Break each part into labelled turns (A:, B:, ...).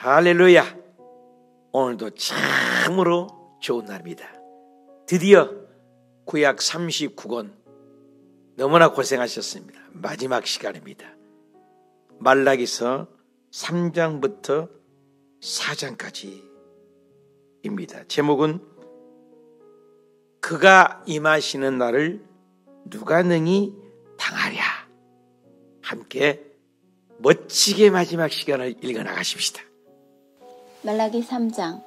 A: 할렐루야. 오늘도 참으로 좋은 날입니다. 드디어 구약 39권 너무나 고생하셨습니다. 마지막 시간입니다. 말라기서 3장부터 4장까지입니다. 제목은 그가 임하시는 날을 누가 능히 당하랴. 함께 멋지게 마지막 시간을 읽어나가십시다.
B: 말라기 3장.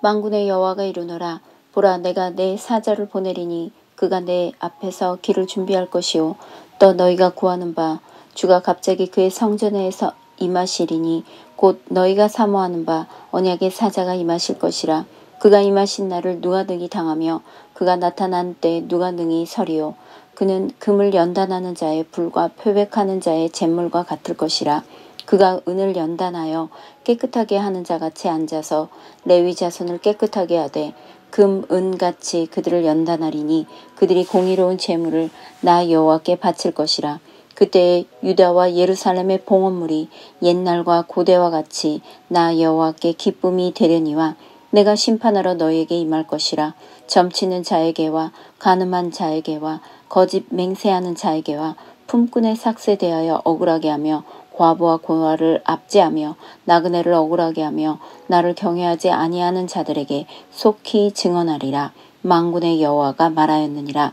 B: 만군의 여호와가 이르노라. 보라, 내가 내 사자를 보내리니 그가 내 앞에서 길을 준비할 것이요, 또 너희가 구하는 바 주가 갑자기 그의 성전에서 임하시리니 곧 너희가 사모하는 바 언약의 사자가 임하실 것이라. 그가 임하신 날을 누가 능히 당하며 그가 나타난 때 누가 능히 서리요. 그는 금을 연단하는 자의 불과 표백하는 자의 잿물과 같을 것이라. 그가 은을 연단하여 깨끗하게 하는 자같이 앉아서 레위 자손을 깨끗하게 하되 금, 은같이 그들을 연단하리니 그들이 공의로운 제물을 나 여호와께 바칠 것이라. 그때에 유다와 예루살렘의 봉헌물이 옛날과 고대와 같이 나 여호와께 기쁨이 되려니와 내가 심판하러 너희에게 임할 것이라. 점치는 자에게와 간음한 자에게와 거짓 맹세하는 자에게와 품꾼의 삭세 대하여 억울하게 하며 과부와 고아를 압제하며 나그네를 억울하게 하며 나를 경외하지 아니하는 자들에게 속히 증언하리라. 만군의 여호와가 말하였느니라.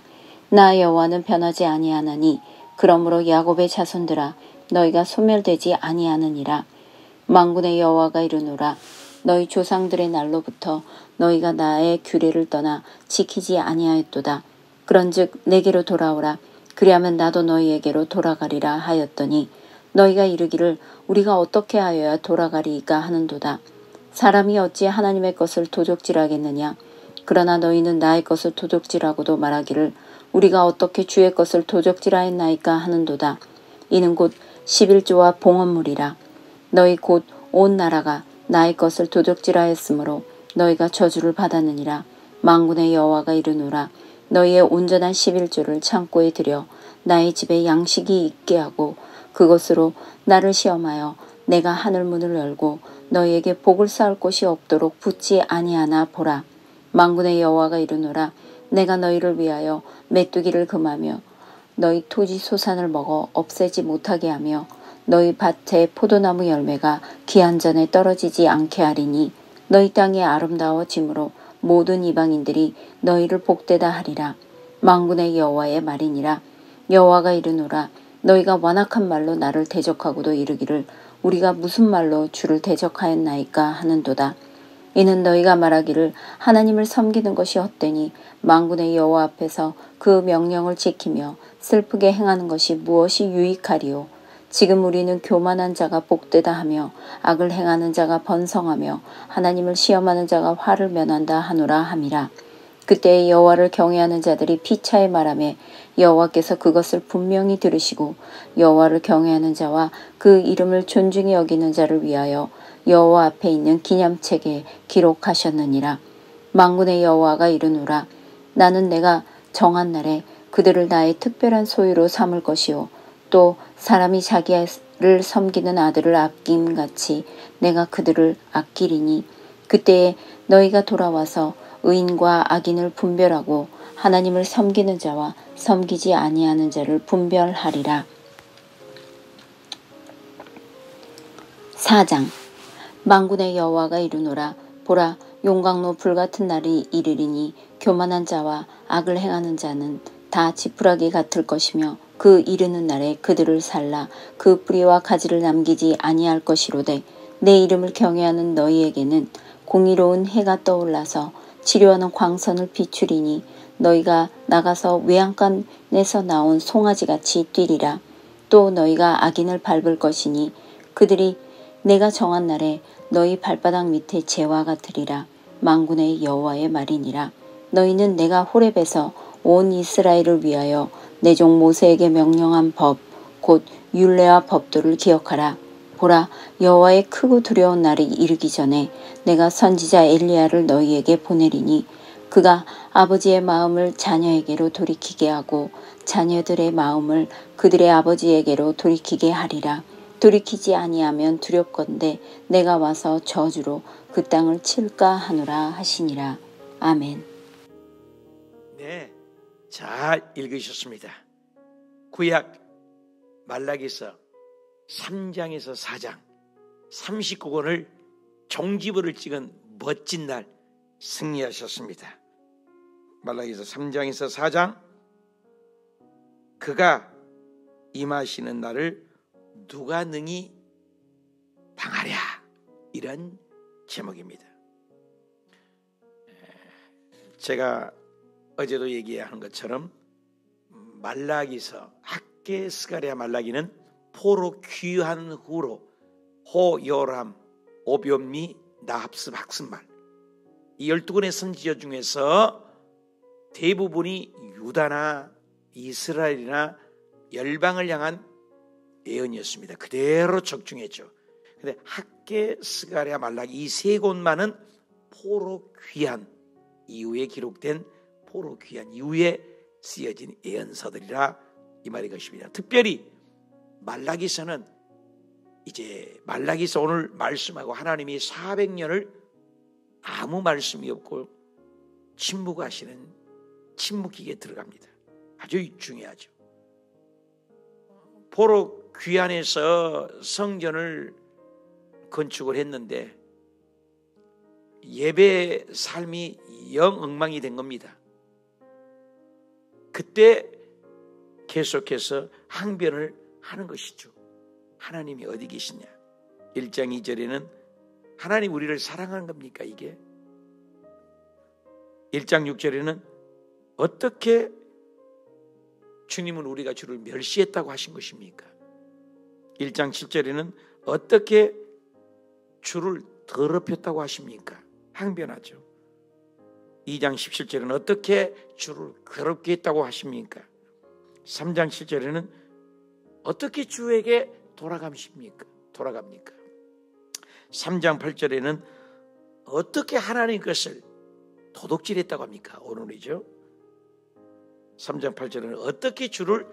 B: 나 여호와는 변하지 아니하나니 그러므로 야곱의 자손들아, 너희가 소멸되지 아니하느니라. 만군의 여호와가 이르노라. 너희 조상들의 날로부터 너희가 나의 규례를 떠나 지키지 아니하였도다. 그런즉 내게로 돌아오라. 그리하면 나도 너희에게로 돌아가리라 하였더니 너희가 이르기를 우리가 어떻게 하여야 돌아가리이까 하는도다. 사람이 어찌 하나님의 것을 도적질하겠느냐. 그러나 너희는 나의 것을 도적질하고도 말하기를 우리가 어떻게 주의 것을 도적질하였나이까 하는도다. 이는 곧 11조와 봉헌물이라. 너희 곧 온 나라가 나의 것을 도적질하였으므로 너희가 저주를 받았느니라. 만군의 여호와가 이르노라. 너희의 온전한 11조를 창고에 들여 나의 집에 양식이 있게 하고 그것으로 나를 시험하여 내가 하늘문을 열고 너희에게 복을 쌓을 곳이 없도록 붙지 아니하나 보라. 만군의 여호와가 이르노라. 내가 너희를 위하여 메뚜기를 금하며 너희 토지 소산을 먹어 없애지 못하게 하며 너희 밭의 포도나무 열매가 기한 전에 떨어지지 않게 하리니 너희 땅이 아름다워짐으로 모든 이방인들이 너희를 복되다 하리라. 만군의 여호와의 말이니라. 여호와가 이르노라. 너희가 완악한 말로 나를 대적하고도 이르기를 우리가 무슨 말로 주를 대적하였나이까 하는도다. 이는 너희가 말하기를 하나님을 섬기는 것이 헛되니 만군의 여호와 앞에서 그 명령을 지키며 슬프게 행하는 것이 무엇이 유익하리요. 지금 우리는 교만한 자가 복되다 하며 악을 행하는 자가 번성하며 하나님을 시험하는 자가 화를 면한다 하노라 함이라. 그때 여호와를 경외하는 자들이 피차에 말하며 여호와께서 그것을 분명히 들으시고 여호와를 경외하는 자와 그 이름을 존중히 여기는 자를 위하여 여호와 앞에 있는 기념책에 기록하셨느니라. 만군의 여호와가 이르노라. 나는 내가 정한 날에 그들을 나의 특별한 소유로 삼을 것이요, 또 사람이 자기를 섬기는 아들을 아낌같이 내가 그들을 아끼리니 그때에 너희가 돌아와서 의인과 악인을 분별하고 하나님을 섬기는 자와 섬기지 아니하는 자를 분별하리라. 4장. 만군의 여호와가 이르노라. 보라, 용광로 불같은 날이 이르리니 교만한 자와 악을 행하는 자는 다 지푸라기 같을 것이며 그 이르는 날에 그들을 살라 그 뿌리와 가지를 남기지 아니할 것이로되 내 이름을 경외하는 너희에게는 공의로운 해가 떠올라서 치료하는 광선을 비추리니 너희가 나가서 외양간에서 나온 송아지같이 뛰리라. 또 너희가 악인을 밟을 것이니 그들이 내가 정한 날에 너희 발바닥 밑에 재와 같으리라. 만군의 여호와의 말이니라. 너희는 내가 호렙에서 온 이스라엘을 위하여 내 종 모세에게 명령한 법 곧 율례와 법도를 기억하라. 보라, 여호와의 크고 두려운 날이 이르기 전에 내가 선지자 엘리야를 너희에게 보내리니 그가 아버지의 마음을 자녀에게로 돌이키게 하고 자녀들의 마음을 그들의 아버지에게로 돌이키게 하리라. 돌이키지 아니하면 두렵건대 내가 와서 저주로 그 땅을 칠까 하노라 하시니라. 아멘.
A: 네, 잘 읽으셨습니다. 구약 말라기서 3장에서 4장 39권을 종지부를 찍은 멋진 날 승리하셨습니다. 말라기서 3장에서 4장, 그가 임하시는 날을 누가 능히 당하랴, 이런 제목입니다. 제가 어제도 얘기한 것처럼 말라기서 학개 스가랴 말라기는 포로 귀환 후로 호, 요람, 오뵘미, 나합습, 학습말, 이 12권의 선지자 중에서 대부분이 유다나 이스라엘이나 열방을 향한 예언이었습니다. 그대로 적중했죠. 근데 학개, 스가랴, 말라기 이 세 권만은 포로 귀환 이후에 기록된, 포로 귀환 이후에 쓰여진 예언서들이라 이 말이 것입니다. 특별히 말라기서는 이제 말라기서 오늘 말씀하고 하나님이 400년을 아무 말씀이 없고 침묵하시는 침묵기에 들어갑니다. 아주 중요하죠. 포로 귀환해서 성전을 건축을 했는데 예배 삶이 영 엉망이 된 겁니다. 그때 계속해서 항변을 하는 것이죠. 하나님이 어디 계시냐. 1장 2절에는 하나님 우리를 사랑하는 겁니까 이게? 1장 6절에는 어떻게 주님은 우리가 주를 멸시했다고 하신 것입니까? 1장 7절에는 어떻게 주를 더럽혔다고 하십니까? 항변하죠. 2장 17절에는 어떻게 주를 괴롭게 했다고 하십니까? 3장 7절에는 어떻게 주에게 돌아갑니까? 3장 8절에는 어떻게 하나님 것을 도둑질했다고 합니까? 오늘이죠. 3장 8절에는 어떻게 주를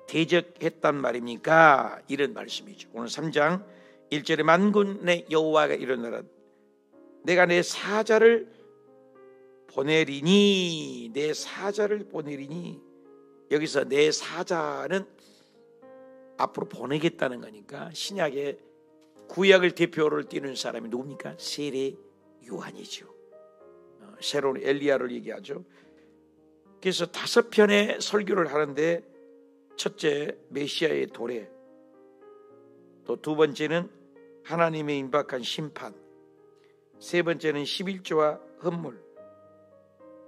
A: 대적했단 말입니까? 이런 말씀이죠. 오늘 3장 1절에 만군의 여호와가 이르노라 내가 내 사자를 보내리니, 내 사자를 보내리니, 여기서 내 사자는 앞으로 보내겠다는 거니까 신약의 구약을 대표를 띄는 사람이 누굽니까? 세례 요한이죠. 새로운 엘리야를 얘기하죠. 그래서 5편의 설교를 하는데 첫째 메시아의 도래, 또 두 번째는 하나님의 임박한 심판, 세 번째는 11조와 헌물,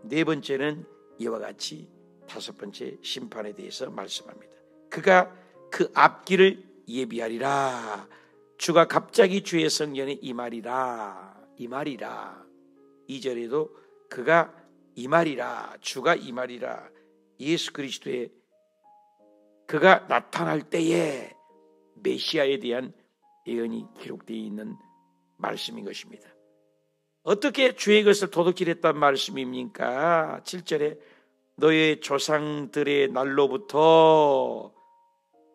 A: 네 번째는 이와 같이 다섯 번째 심판에 대해서 말씀합니다. 그가 그 앞길을 예비하리라. 주가 갑자기 주의 성전에 임하리라. 임하리라. 2절에도 그가 임하리라. 주가 임하리라. 예수 그리스도의 그가 나타날 때에 메시아에 대한 예언이 기록되어 있는 말씀인 것입니다. 어떻게 주의 것을 도둑질했단 말씀입니까? 7절에 너의 조상들의 날로부터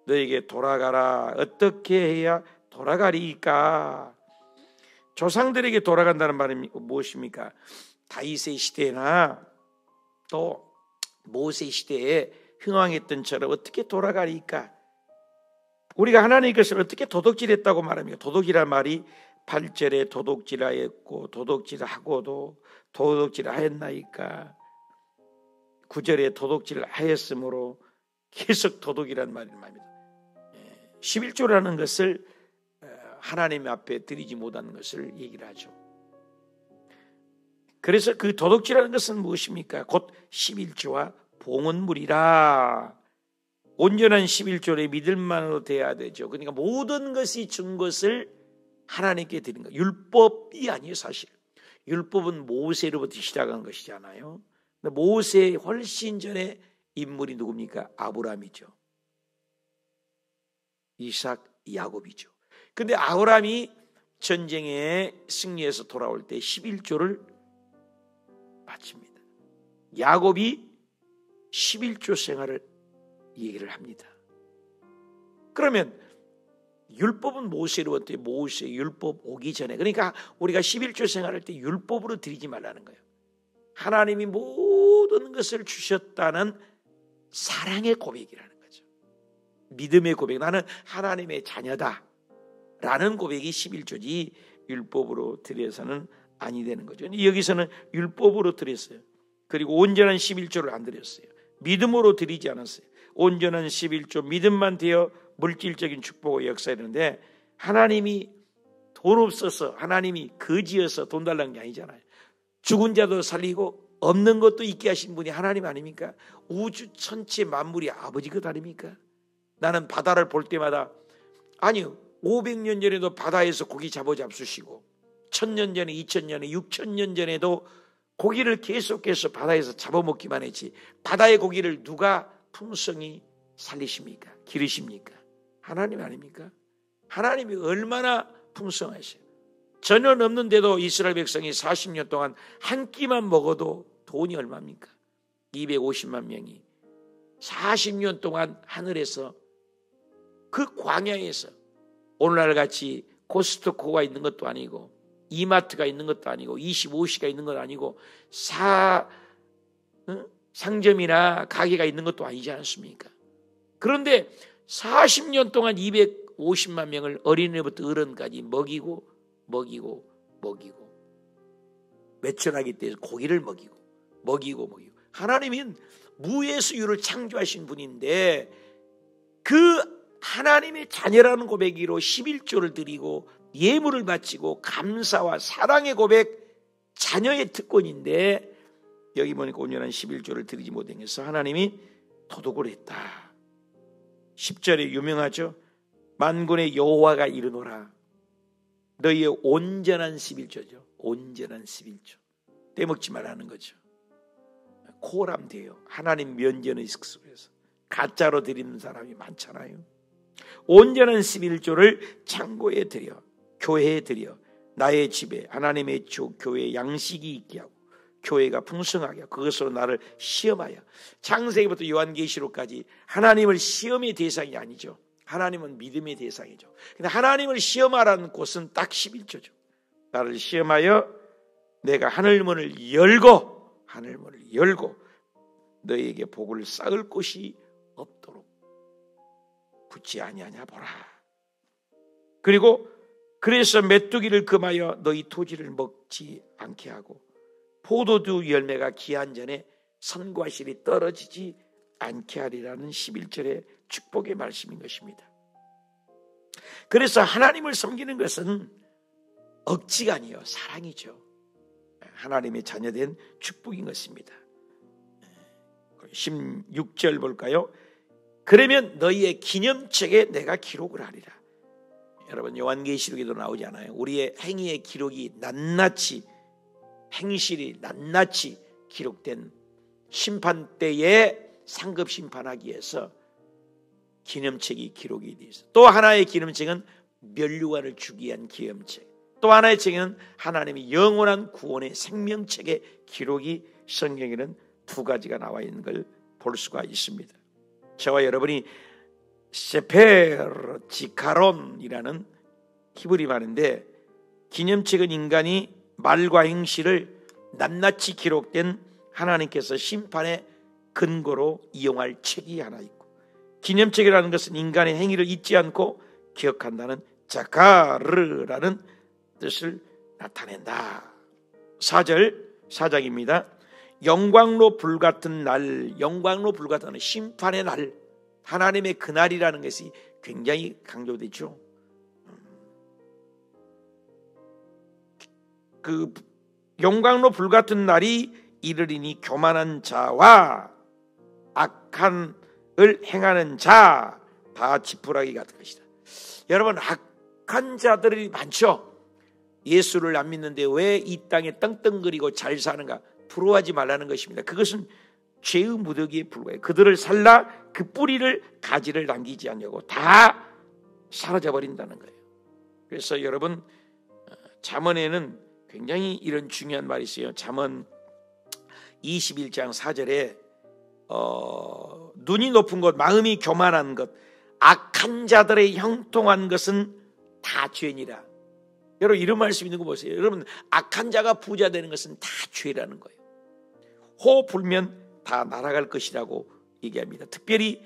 A: 너에게 돌아가라. 어떻게 해야 돌아가리까? 조상들에게 돌아간다는 말은 무엇입니까? 다윗의 시대나 또 모세 시대에 흥왕했던처럼 어떻게 돌아가리까? 우리가 하나님의 것을 어떻게 도둑질했다고 말합니까? 도둑이란 말이 8절에 도둑질하였고 도둑질하고도 도둑질하였나이까? 9절에 도둑질하였으므로 계속 도둑이란 말입니다. 11조라는 것을 하나님 앞에 드리지 못하는 것을 얘기를 하죠. 그래서 그 도둑질하는 것은 무엇입니까? 곧 11조와 봉헌물이라. 온전한 11조를 믿을만으로 돼야 되죠. 그러니까 모든 것이 준 것을 하나님께 드린 것. 율법이 아니에요. 사실 율법은 모세로부터 시작한 것이잖아요. 근데 모세 훨씬 전에 인물이 누굽니까? 아브라함이죠. 이삭, 야곱이죠. 근데 아브라함이 전쟁에 승리해서 돌아올 때 11조를 바칩니다. 야곱이 11조 생활을 얘기를 합니다. 그러면 율법은 모세로부터 모세 율법 오기 전에, 그러니까 우리가 11조 생활할 때 율법으로 드리지 말라는 거예요. 하나님이 모든 것을 주셨다는 사랑의 고백이라는 거죠. 믿음의 고백, 나는 하나님의 자녀다 라는 고백이 11조지 율법으로 드려서는 아니 되는 거죠. 여기서는 율법으로 드렸어요. 그리고 온전한 11조를 안 드렸어요. 믿음으로 드리지 않았어요. 온전한 11조 믿음만 되어 물질적인 축복의 역사였는데, 하나님이 돈 없어서, 하나님이 거지여서 돈 달라는 게 아니잖아요. 죽은 자도 살리고 없는 것도 있게 하신 분이 하나님 아닙니까? 우주 천체 만물이 아버지 것 아닙니까? 나는 바다를 볼 때마다, 아니요, 500년 전에도 바다에서 고기 잡수시고 1000년 전에, 2000년에, 6000년 전에도 고기를 계속해서 바다에서 잡아먹기만 했지, 바다의 고기를 누가 풍성히 살리십니까? 기르십니까? 하나님 아닙니까? 하나님이 얼마나 풍성하셔요. 전혀 없는데도 이스라엘 백성이 40년 동안 한 끼만 먹어도 돈이 얼마입니까? 250만 명이 40년 동안 하늘에서, 그 광야에서, 오늘날 같이 코스트코가 있는 것도 아니고 이마트가 있는 것도 아니고 25시가 있는 것도 아니고 상점이나 가게가 있는 것도 아니지 않습니까? 그런데 40년 동안 250만 명을 어린애부터 어른까지 먹이고 매천하기 때문에 고기를 먹이고 하나님은 무에서 유를 창조하신 분인데, 그 하나님의 자녀라는 고백으로 11조를 드리고 예물을 바치고 감사와 사랑의 고백, 자녀의 특권인데, 여기 보니까 온전한 11조를 드리지 못해서 하나님이 도둑을 했다. 10절에 유명하죠. 만군의 여호와가 이르노라. 너희의 온전한 11조죠. 온전한 11조. 떼먹지 말라는 거죠. 코람돼요. 하나님 면전의 속에서 가짜로 드리는 사람이 많잖아요. 온전한 11조를 창고에 드려, 교회에 드려, 나의 집에, 하나님의 교회에 양식이 있게 하고 교회가 풍성하게 하고, 그것으로 나를 시험하여. 창세기부터 요한계시록까지 하나님을 시험의 대상이 아니죠. 하나님은 믿음의 대상이죠. 근데 하나님을 시험하라는 곳은 딱 11조죠. 나를 시험하여 내가 하늘문을 열고 너희에게 복을 쌓을 곳이 없도록 붙지 아니하냐 보라. 그리고 그래서 메뚜기를 금하여 너희 토지를 먹지 않게 하고, 포도주 열매가 기한 전에 선과 실이 떨어지지 않게 하리라는 11절의 축복의 말씀인 것입니다. 그래서 하나님을 섬기는 것은 억지가 아니에요. 사랑이죠. 하나님의 자녀된 축복인 것입니다. 16절 볼까요? 그러면 너희의 기념책에 내가 기록을 하리라. 여러분, 요한계시록에도 나오지 않아요? 우리의 행위의 기록이 행실이 낱낱이 기록된 심판 때에 상급 심판하기 위해서 기념책이 기록이 되어 있어요. 또 하나의 기념책은 면류관을 주기 위한 기념책, 또 하나의 책에는 하나님의 영원한 구원의 생명책의 기록이 성경에는 두 가지가 나와 있는 걸 볼 수가 있습니다. 저와 여러분이 세페르 지카론이라는 히브리 말인데, 기념책은 인간이 말과 행실을 낱낱이 기록된 하나님께서 심판의 근거로 이용할 책이 하나 있고, 기념책이라는 것은 인간의 행위를 잊지 않고 기억한다는 자카르라는 뜻을 나타낸다. 4절 4장입니다. 영광로 불같은 날, 영광로 불같은 심판의 날, 하나님의 그날이라는 것이 굉장히 강조되죠. 그 영광로 불같은 날이 이르리니 교만한 자와 악한을 행하는 자 다 지푸라기 같은 것이다. 여러분, 악한 자들이 많죠. 예수를 안 믿는데 왜 이 땅에 떵떵거리고 잘 사는가? 부러워하지 말라는 것입니다. 그것은 죄의 무더기에 불과해요. 그들을 살라 그 뿌리를, 가지를 남기지 않냐고 다 사라져버린다는 거예요. 그래서 여러분, 잠언에는 굉장히 이런 중요한 말이 있어요. 잠언 21장 4절에 눈이 높은 것, 마음이 교만한 것, 악한 자들의 형통한 것은 다 죄니라. 여러분 이런 말씀 있는 거 보세요. 여러분 악한 자가 부자 되는 것은 다 죄라는 거예요. 호 불면 다 날아갈 것이라고 얘기합니다. 특별히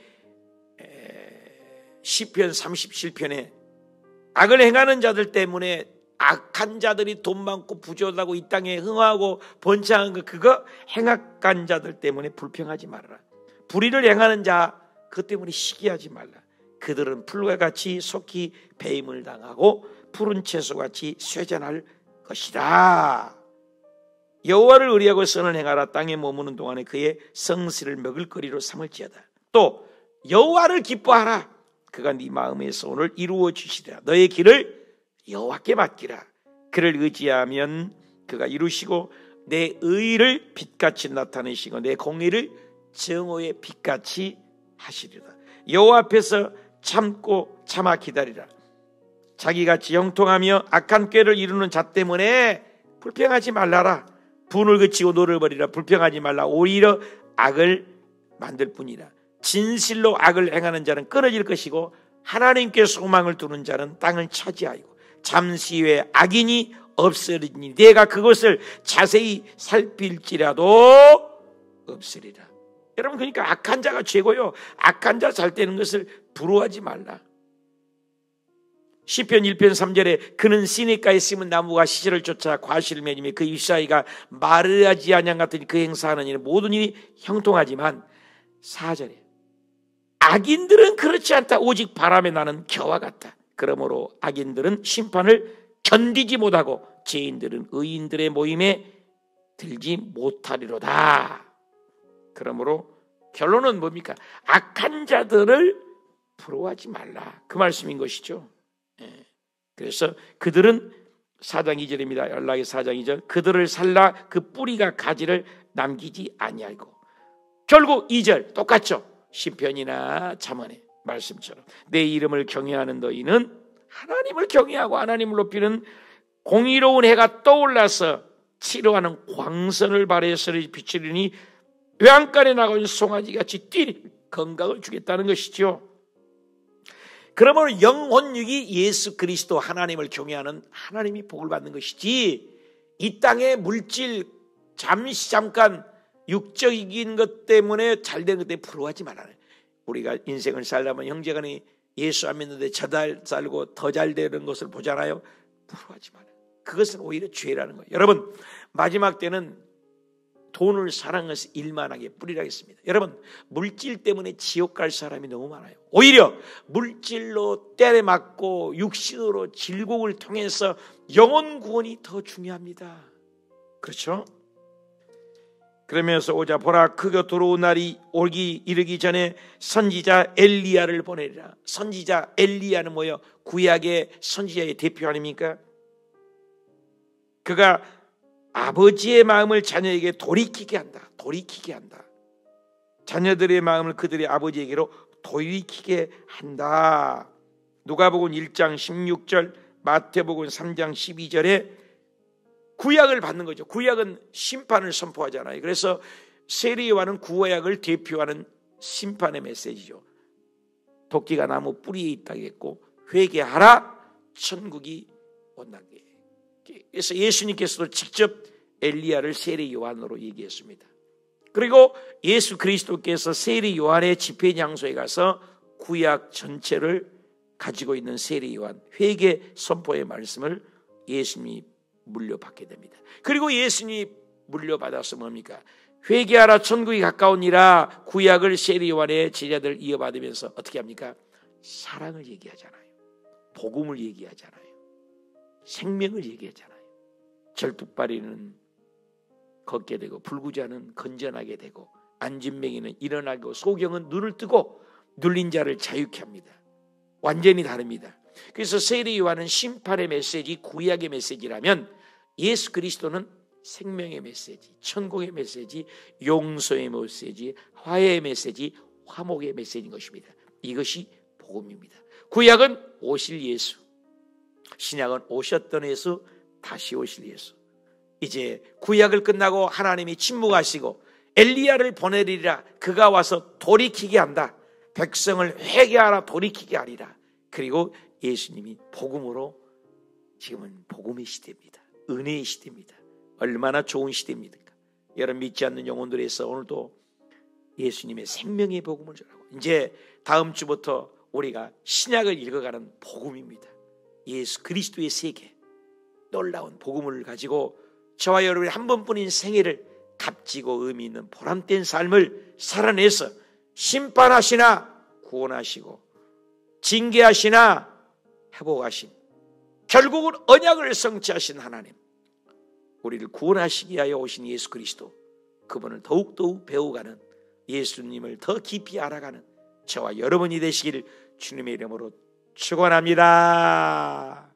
A: 시편 37편에 악을 행하는 자들 때문에 악한 자들이 돈 많고 부자하고 이 땅에 흥하고 번창한 거 그거 행악한 자들 때문에 불평하지 말아라. 불의를 행하는 자 그 때문에 시기하지 말라. 그들은 풀과 같이 속히 배임을 당하고 푸른 채소같이 쇠잔할 것이다. 여호와를 의리하고 선을 행하라. 땅에 머무는 동안에 그의 성실을 먹을거리로 삼을지어다. 또 여호와를 기뻐하라. 그가 네 마음의 소원을 이루어 주시리라. 너의 길을 여호와께 맡기라. 그를 의지하면 그가 이루시고 내 의를 빛같이 나타내시고 내 공의를 정오의 빛같이 하시리라. 여호와 앞에서 참고 참아 기다리라. 자기같이 형통하며 악한 꾀를 이루는 자 때문에 불평하지 말라라. 분을 그치고 노를 버리라. 불평하지 말라. 오히려 악을 만들 뿐이라. 진실로 악을 행하는 자는 끊어질 것이고 하나님께 소망을 두는 자는 땅을 차지하고 잠시 후에 악인이 없으리니 내가 그것을 자세히 살필지라도 없으리라. 여러분 그러니까 악한 자가 죄고요. 악한 자 잘 되는 것을 부러워하지 말라. 시편 1편 3절에 그는 시냇가에 심은 나무가 시절을 쫓아 과실을 맺으며 그 잎사이가 마르지 아니한 같으니 그 행사하는 일은 모든 일이 형통하지만 4절에 악인들은 그렇지 않다. 오직 바람에 나는 겨와 같다. 그러므로 악인들은 심판을 견디지 못하고 죄인들은 의인들의 모임에 들지 못하리로다. 그러므로 결론은 뭡니까? 악한 자들을 부러워하지 말라. 그 말씀인 것이죠. 그래서 그들은 4장 2절입니다. 연락의 4장 2절. 그들을 살라 그 뿌리가 가지를 남기지 아니하고. 결국 2절 똑같죠. 시편이나 잠언의 말씀처럼 내 이름을 경외하는 너희는 하나님을 경외하고 하나님을 높이는 공의로운 해가 떠올라서 치료하는 광선을 발해서 비추리니 외양간에 나가는 송아지같이 뛰리 건강을 주겠다는 것이죠. 그러므로 영혼육이 예수 그리스도 하나님을 경외하는 하나님이 복을 받는 것이지 이 땅의 물질 잠깐 육적인 것 때문에 잘된 것 때문에 부러워하지 말아요. 우리가 인생을 살려면 형제간에 예수 안 믿는데 저 잘 살고 더 잘 되는 것을 보잖아요. 부러워하지 말아요. 그것은 오히려 죄라는 거예요. 여러분 마지막 때는 돈을 사랑해서 일만하게 뿌리라겠습니다. 여러분 물질 때문에 지옥 갈 사람이 너무 많아요. 오히려 물질로 때려맞고 육신으로 질곡을 통해서 영혼 구원이 더 중요합니다. 그렇죠? 그러면서 오자 보라 그가 들어온 날이 이르기 전에 선지자 엘리야를 보내리라. 선지자 엘리야는 뭐예요? 구약의 선지자의 대표 아닙니까? 그가 아버지의 마음을 자녀에게 돌이키게 한다. 돌이키게 한다. 자녀들의 마음을 그들의 아버지에게로 돌이키게 한다. 누가복음 1장 16절, 마태복음 3장 12절에 구약을 받는 거죠. 구약은 심판을 선포하잖아요. 그래서 세례요한은 구약을 대표하는 심판의 메시지죠. 도끼가 나무 뿌리에 있다겠고 회개하라 천국이 온다게. 그래서 예수님께서도 직접 엘리야를 세례 요한으로 얘기했습니다. 그리고 예수 그리스도께서 세례 요한의 집회 장소에 가서 구약 전체를 가지고 있는 세례 요한 회개 선포의 말씀을 예수님이 물려받게 됩니다. 그리고 예수님이 물려받아서 뭡니까? 회개하라 천국이 가까우니라. 구약을 세례 요한의 제자들 이어받으면서 어떻게 합니까? 사랑을 얘기하잖아요. 복음을 얘기하잖아요. 생명을 얘기하잖아요. 절뚝발이는 걷게 되고 불구자는 건전하게 되고 안진뱅이는 일어나고 소경은 눈을 뜨고 눌린 자를 자유케 합니다. 완전히 다릅니다. 그래서 세례 요한은 심판의 메시지, 구약의 메시지라면 예수 그리스도는 생명의 메시지, 천국의 메시지, 용서의 메시지, 화해의 메시지, 화목의 메시지인 것입니다. 이것이 복음입니다. 구약은 오실 예수, 신약은 오셨던 예수, 다시 오실 예수. 이제 구약을 끝나고 하나님이 침묵하시고 엘리야를 보내리라. 그가 와서 돌이키게 한다. 백성을 회개하라 돌이키게 하리라. 그리고 예수님이 복음으로, 지금은 복음의 시대입니다. 은혜의 시대입니다. 얼마나 좋은 시대입니까? 여러분, 믿지 않는 영혼들에서 오늘도 예수님의 생명의 복음을 전하고, 이제 다음 주부터 우리가 신약을 읽어가는 복음입니다. 예수 그리스도의 세계, 놀라운 복음을 가지고 저와 여러분의 한 번뿐인 생애를 값지고 의미 있는 보람된 삶을 살아내서 심판하시나 구원하시고 징계하시나 회복하신, 결국은 언약을 성취하신 하나님, 우리를 구원하시기 위하여 오신 예수 그리스도, 그분을 더욱더욱 배워가는, 예수님을 더 깊이 알아가는 저와 여러분이 되시길 주님의 이름으로 축원합니다.